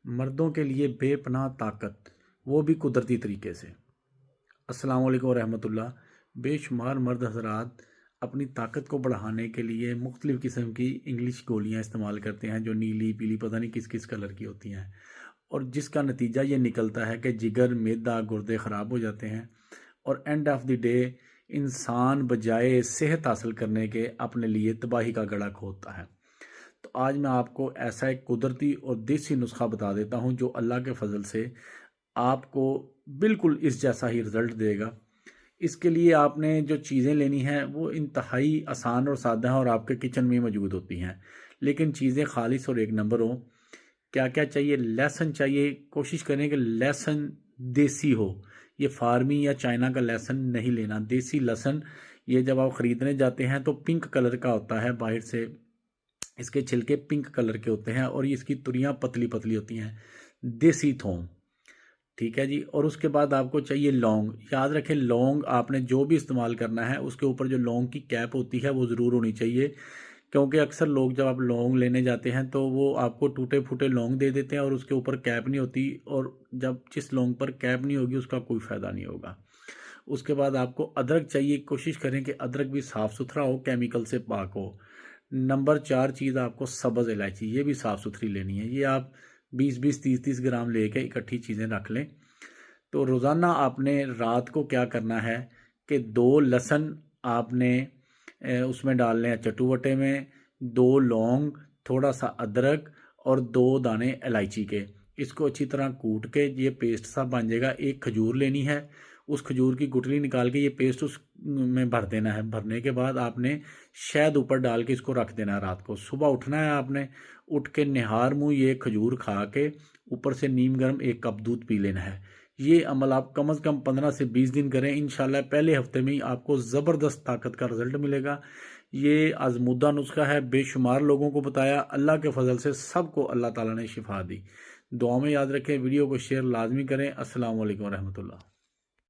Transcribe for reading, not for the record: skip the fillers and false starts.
मर्दों के लिए बेपनाह ताकत, वो भी कुदरती तरीके से। अस्सलाम वालेकुम रहमतुल्लाह। बेशुमार मर्द हज़रात अपनी ताकत को बढ़ाने के लिए मुख्तलिफ़ किस्म की इंग्लिश गोलियां इस्तेमाल करते हैं जो नीली पीली पता नहीं किस किस कलर की होती हैं, और जिसका नतीजा ये निकलता है कि जिगर मैदा गुर्दे ख़राब हो जाते हैं और एंड ऑफ द डे इंसान बजाय सेहत हासिल करने के अपने लिए तबाही का गड़ा खोदता है। तो आज मैं आपको ऐसा एक कुदरती और देसी नुस्खा बता देता हूँ जो अल्लाह के फजल से आपको बिल्कुल इस जैसा ही रिज़ल्ट देगा। इसके लिए आपने जो चीज़ें लेनी हैं वो इंतहाई आसान और सादा हैं और आपके किचन में मौजूद होती हैं, लेकिन चीज़ें खालिस और एक नंबर हों। क्या क्या चाहिए? लहसुन चाहिए। कोशिश करें कि लहसुन देसी हो, ये फार्मी या चाइना का लहसुन नहीं लेना, देसी लहसुन। ये जब आप ख़रीदने जाते हैं तो पिंक कलर का होता है, बाहर से इसके छिलके पिंक कलर के होते हैं और इसकी तुरियां पतली पतली होती हैं। देसी थोम, ठीक है जी। और उसके बाद आपको चाहिए लौंग। याद रखें, लौंग आपने जो भी इस्तेमाल करना है उसके ऊपर जो लौंग की कैप होती है वो ज़रूर होनी चाहिए, क्योंकि अक्सर लोग जब आप लौंग लेने जाते हैं तो वो आपको टूटे फूटे लौंग दे देते हैं और उसके ऊपर कैप नहीं होती, और जब जिस लौंग पर कैप नहीं होगी उसका कोई फ़ायदा नहीं होगा। उसके बाद आपको अदरक चाहिए। कोशिश करें कि अदरक भी साफ़ सुथरा हो, केमिकल से पाक हो। नंबर 4 चीज़ आपको सब्ज़ इलायची, ये भी साफ़ सुथरी लेनी है। ये आप 20-20 30-30 ग्राम लेके इकट्ठी चीज़ें रख लें। तो रोज़ाना आपने रात को क्या करना है कि 2 लहसुन आपने उसमें डालने हैं चटुवटे में, 2 लौंग, थोड़ा सा अदरक और 2 दाने इलायची के। इसको अच्छी तरह कूट के ये पेस्ट सा बन जाएगा। एक खजूर लेनी है, उस खजूर की गुठली निकाल के ये पेस्ट उस में भर देना है। भरने के बाद आपने शहद ऊपर डाल के इसको रख देना है रात को। सुबह उठना है आपने, उठ के निहार मुँह ये खजूर खा के ऊपर से नीम गर्म 1 कप दूध पी लेना है। ये अमल आप कम से कम 15 से 20 दिन करें, इंशाल्लाह पहले हफ्ते में ही आपको ज़बरदस्त ताकत का रिजल्ट मिलेगा। ये आजमूदा नुस्खा है, बेशुमार लोगों को बताया, अल्लाह के फजल से सबको अल्लाह ताला ने शिफा दी। दुआ में याद रखें। वीडियो को शेयर लाजमी करें। अस्सलाम वालेकुम रहमतुल्लाह।